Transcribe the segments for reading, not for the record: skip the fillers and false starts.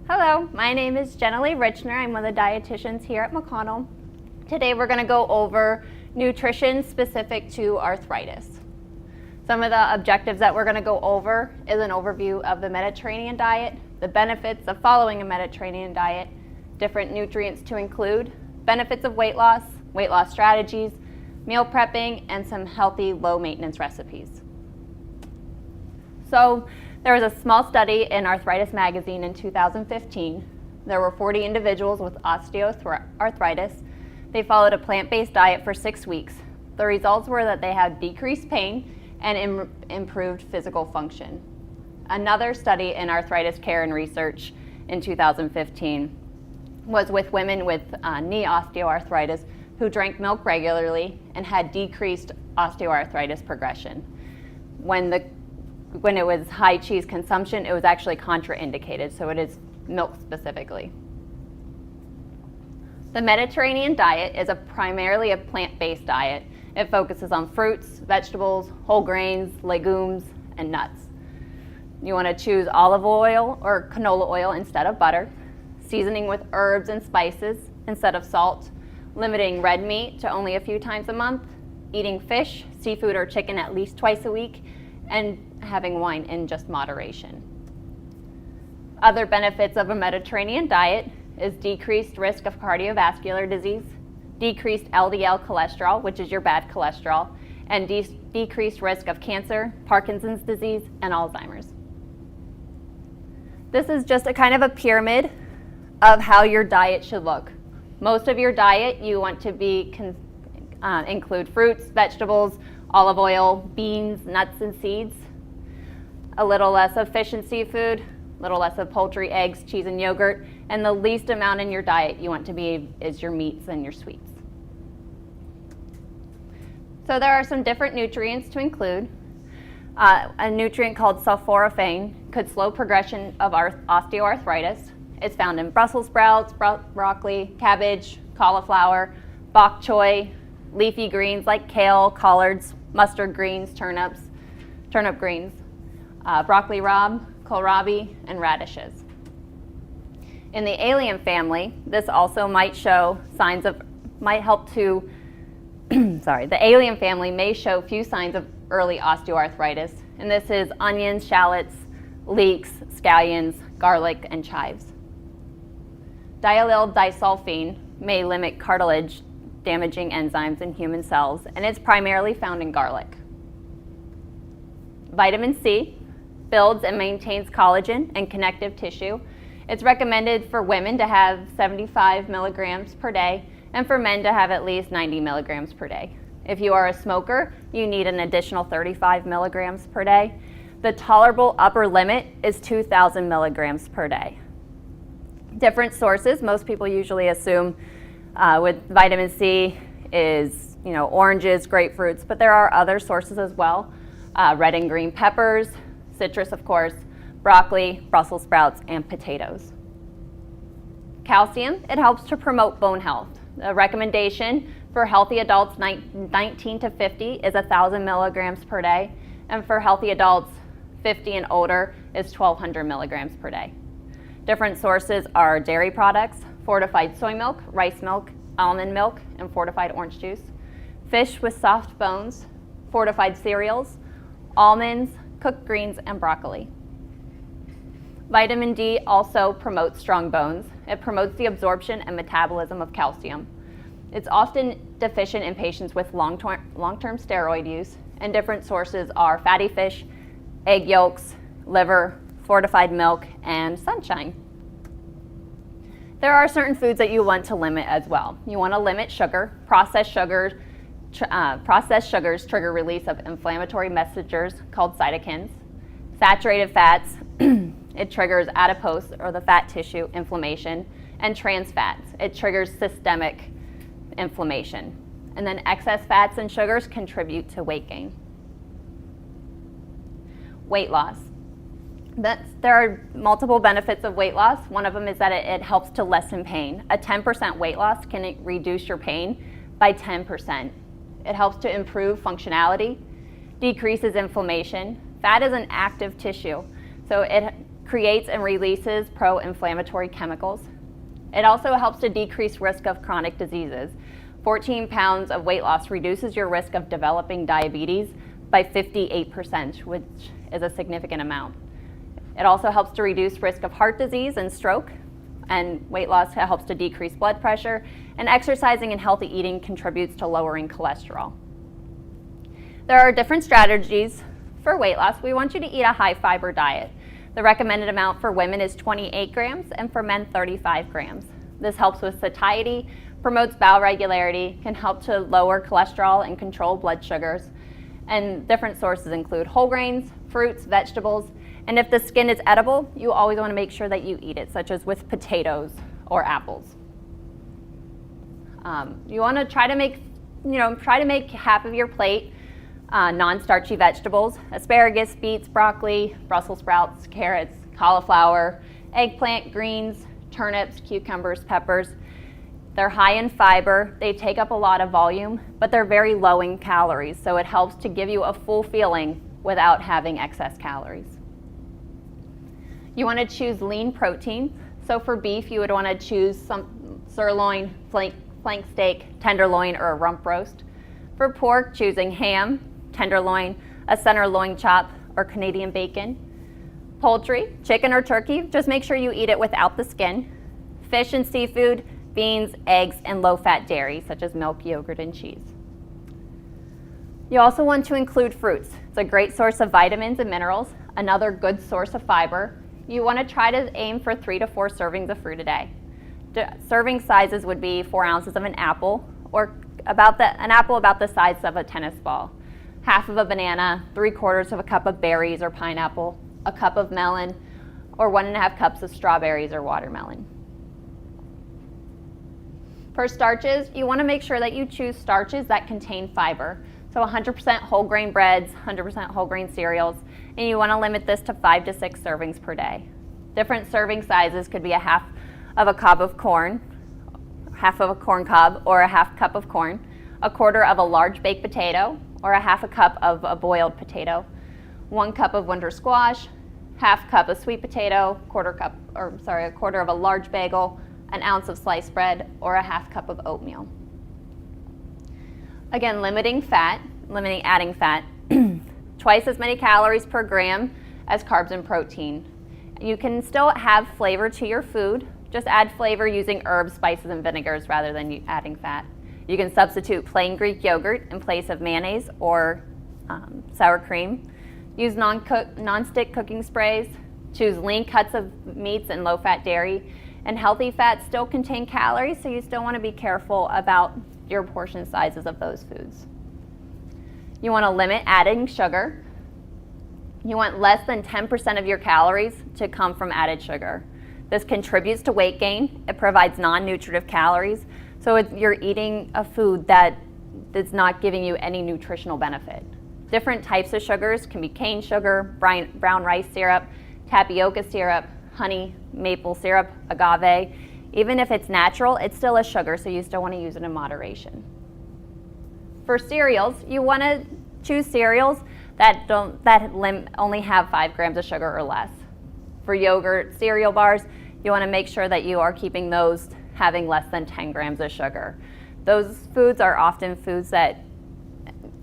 Hello, my name is Jenna Lee Richner. I'm one of the dietitians here at McConnell. Today we're going to go over nutrition specific to arthritis. Some of the objectives that we're going to go over is an overview of the Mediterranean diet, the benefits of following a Mediterranean diet, different nutrients to include, benefits of weight loss strategies, meal prepping, and some healthy low maintenance recipes. So there was a small study in Arthritis magazine in 2015. There were 40 individuals with osteoarthritis. They followed a plant-based diet for 6 weeks. The results were that they had decreased pain and improved physical function. Another study in arthritis care and research in 2015 was with women with knee osteoarthritis who drank milk regularly and had decreased osteoarthritis progression. When it was high cheese consumption, it was actually contraindicated, so it is milk specifically. The Mediterranean diet is primarily a plant-based diet. It focuses on fruits, vegetables, whole grains, legumes, and nuts. You want to choose olive oil or canola oil instead of butter, seasoning with herbs and spices instead of salt, limiting red meat to only a few times a month, eating fish, seafood, or chicken at least twice a week, and having wine in just moderation. Other benefits of a Mediterranean diet is decreased risk of cardiovascular disease, decreased LDL cholesterol, which is your bad cholesterol, and decreased risk of cancer, Parkinson's disease, and Alzheimer's. This is just a kind of a pyramid of how your diet should look. Most of your diet you want to include fruits, vegetables, olive oil, beans, nuts, and seeds. A little less of fish and seafood, a little less of poultry, eggs, cheese, and yogurt, and the least amount in your diet you want to be is your meats and your sweets. So there are some different nutrients to include. A nutrient called sulforaphane could slow progression of osteoarthritis. It's found in Brussels sprouts, broccoli, cabbage, cauliflower, bok choy, leafy greens like kale, collards, mustard greens, turnip greens, broccoli rabe, kohlrabi, and radishes. In the allium family, this also might help to, the allium family may show few signs of early osteoarthritis, and this is onions, shallots, leeks, scallions, garlic, and chives. Diallyl disulfine may limit cartilage damaging enzymes in human cells, and it's primarily found in garlic. Vitamin C builds and maintains collagen and connective tissue. It's recommended for women to have 75 milligrams per day and for men to have at least 90 milligrams per day. If you are a smoker, you need an additional 35 milligrams per day. The tolerable upper limit is 2,000 milligrams per day. Different sources, most people usually assume with vitamin C is oranges, grapefruits, but there are other sources as well. Red and green peppers, citrus of course, broccoli, Brussels sprouts, and potatoes. Calcium, it helps to promote bone health. The recommendation for healthy adults 19 to 50 is 1,000 milligrams per day, and for healthy adults 50 and older is 1,200 milligrams per day. Different sources are dairy products, fortified soy milk, rice milk, almond milk, and fortified orange juice, fish with soft bones, fortified cereals, almonds, cooked greens, and broccoli. Vitamin D also promotes strong bones. It promotes the absorption and metabolism of calcium. It's often deficient in patients with long-term steroid use, and different sources are fatty fish, egg yolks, liver, fortified milk, and sunshine. There are certain foods that you want to limit as well. You want to limit sugar. Processed sugars trigger release of inflammatory messengers called cytokines. Saturated fats, it triggers adipose or the fat tissue inflammation, and trans fats, it triggers systemic inflammation. And then excess fats and sugars contribute to weight gain. Weight loss. There are multiple benefits of weight loss. One of them is that it helps to lessen pain. A 10% weight loss can reduce your pain by 10%. It helps to improve functionality, decreases inflammation. Fat is an active tissue, so it creates and releases pro-inflammatory chemicals. It also helps to decrease risk of chronic diseases. 14 pounds of weight loss reduces your risk of developing diabetes by 58%, which is a significant amount. It also helps to reduce risk of heart disease and stroke, and weight loss helps to decrease blood pressure, and exercising and healthy eating contributes to lowering cholesterol. There are different strategies for weight loss. We want you to eat a high fiber diet. The recommended amount for women is 28 grams and for men 35 grams. This helps with satiety, promotes bowel regularity, can help to lower cholesterol and control blood sugars. And different sources include whole grains, fruits, vegetables, and if the skin is edible, you always want to make sure that you eat it, such as with potatoes or apples. You want to try to make half of your plate non-starchy vegetables: asparagus, beets, broccoli, Brussels sprouts, carrots, cauliflower, eggplant, greens, turnips, cucumbers, peppers. They're high in fiber, they take up a lot of volume, but they're very low in calories, so it helps to give you a full feeling without having excess calories. You want to choose lean protein. So for beef, you would want to choose some sirloin, flank steak, tenderloin, or a rump roast. For pork, choosing ham, tenderloin, a center loin chop, or Canadian bacon. Poultry, chicken or turkey, just make sure you eat it without the skin. Fish and seafood, beans, eggs, and low-fat dairy, such as milk, yogurt, and cheese. You also want to include fruits. It's a great source of vitamins and minerals, another good source of fiber. You want to try to aim for 3 to 4 servings of fruit a day. Serving sizes would be 4 ounces of an apple, or an apple about the size of a tennis ball, half of a banana, 3/4 of a cup of berries or pineapple, a cup of melon, or 1.5 cups of strawberries or watermelon. For starches, you want to make sure that you choose starches that contain fiber. So 100% whole grain breads, 100% whole grain cereals, and you want to limit this to 5 to 6 servings per day. Different serving sizes could be a half of a cob of corn, half of a corn cob, or a half cup of corn, 1/4 of a large baked potato, or a half a cup of a boiled potato, 1 cup of winter squash, half cup of sweet potato, 1/4 of a large bagel, an ounce of sliced bread, or a half cup of oatmeal. Again, limiting adding fat, twice as many calories per gram as carbs and protein. You can still have flavor to your food, just add flavor using herbs, spices, and vinegars rather than adding fat. You can substitute plain Greek yogurt in place of mayonnaise or sour cream. Use non-stick cooking sprays. Choose lean cuts of meats and low-fat dairy. And healthy fats still contain calories, so you still want to be careful about your portion sizes of those foods. You want to limit adding sugar. You want less than 10% of your calories to come from added sugar. This contributes to weight gain. It provides non-nutritive calories, so you're eating a food that is not giving you any nutritional benefit. Different types of sugars can be cane sugar, brown rice syrup, tapioca syrup, honey, maple syrup, agave. Even if it's natural, it's still a sugar, so you still want to use it in moderation. For cereals, you want to choose cereals that only have 5 grams of sugar or less. For yogurt, cereal bars, you want to make sure that you are keeping those having less than 10 grams of sugar. Those foods are often foods that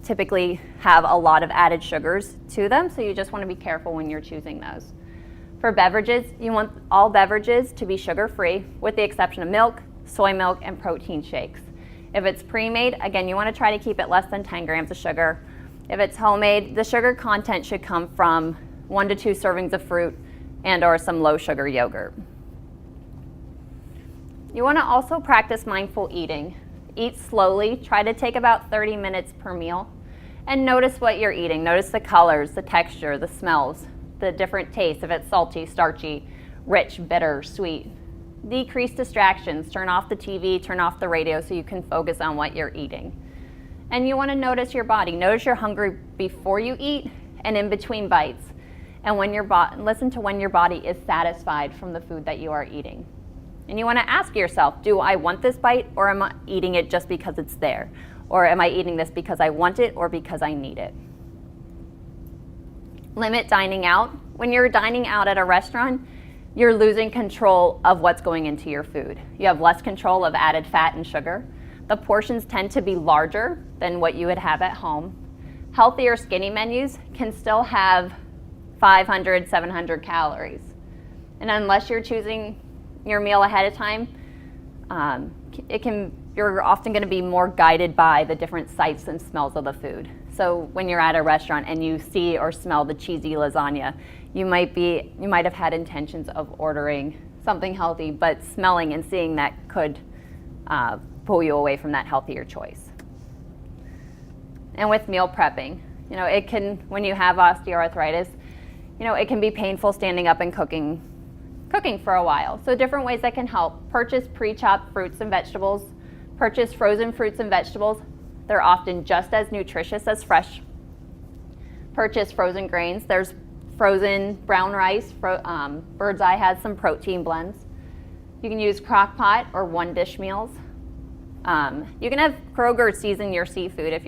typically have a lot of added sugars to them, so you just want to be careful when you're choosing those. For beverages, you want all beverages to be sugar-free, with the exception of milk, soy milk, and protein shakes. If it's pre-made, again, you want to try to keep it less than 10 grams of sugar. If it's homemade, the sugar content should come from 1 to 2 servings of fruit and or some low-sugar yogurt. You want to also practice mindful eating. Eat slowly. Try to take about 30 minutes per meal. And notice what you're eating. Notice the colors, the texture, the smells, the different tastes, if it's salty, starchy, rich, bitter, sweet. Decrease distractions. Turn off the TV, turn off the radio so you can focus on what you're eating. And you want to notice your body. Notice you're hungry before you eat and in between bites. And listen to when your body is satisfied from the food that you are eating. And you want to ask yourself, do I want this bite, or am I eating it just because it's there? Or am I eating this because I want it or because I need it? Limit dining out. When you're dining out at a restaurant, you're losing control of what's going into your food. You have less control of added fat and sugar. The portions tend to be larger than what you would have at home. Healthier skinny menus can still have 500, 700 calories. And unless you're choosing your meal ahead of time, you're often going to be more guided by the different sights and smells of the food. So when you're at a restaurant and you see or smell the cheesy lasagna, you might have had intentions of ordering something healthy, but smelling and seeing that could pull you away from that healthier choice. And with meal prepping, when you have osteoarthritis, it can be painful standing up and cooking for a while. So different ways that can help. Purchase pre-chopped fruits and vegetables. Purchase frozen fruits and vegetables. They're often just as nutritious as fresh. Purchase frozen grains. There's frozen brown rice. Bird's Eye has some protein blends. You can use crock pot or one dish meals. You can have Kroger season your seafood.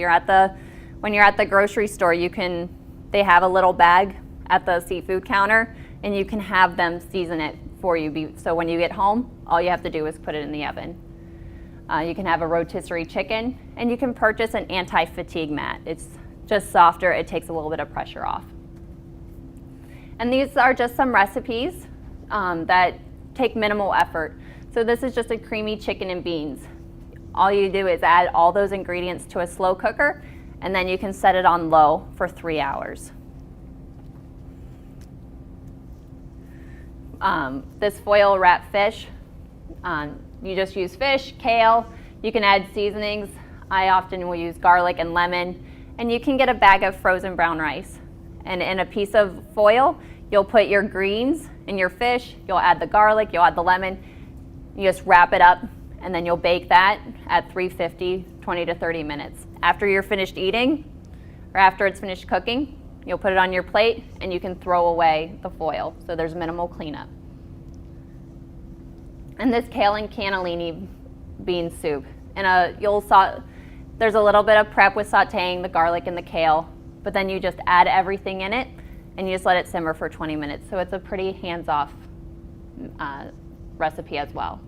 When you're at the grocery store, they have a little bag at the seafood counter, and you can have them season it for you. So when you get home, all you have to do is put it in the oven. You can have a rotisserie chicken, and you can purchase an anti-fatigue mat. It's just softer. It takes a little bit of pressure off. And these are just some recipes that take minimal effort. So this is just a creamy chicken and beans. All you do is add all those ingredients to a slow cooker, and then you can set it on low for 3 hours. This foil wrap fish, you just use fish, kale. You can add seasonings. I often will use garlic and lemon. And you can get a bag of frozen brown rice. And in a piece of foil, you'll put your greens and your fish. You'll add the garlic, you'll add the lemon. You just wrap it up, and then you'll bake that at 350, 20 to 30 minutes. After you're finished eating, or after it's finished cooking, you'll put it on your plate, and you can throw away the foil, so there's minimal cleanup. And this kale and cannellini bean soup. And there's a little bit of prep with sauteing the garlic and the kale, but then you just add everything in it, and you just let it simmer for 20 minutes. So it's a pretty hands-off recipe as well.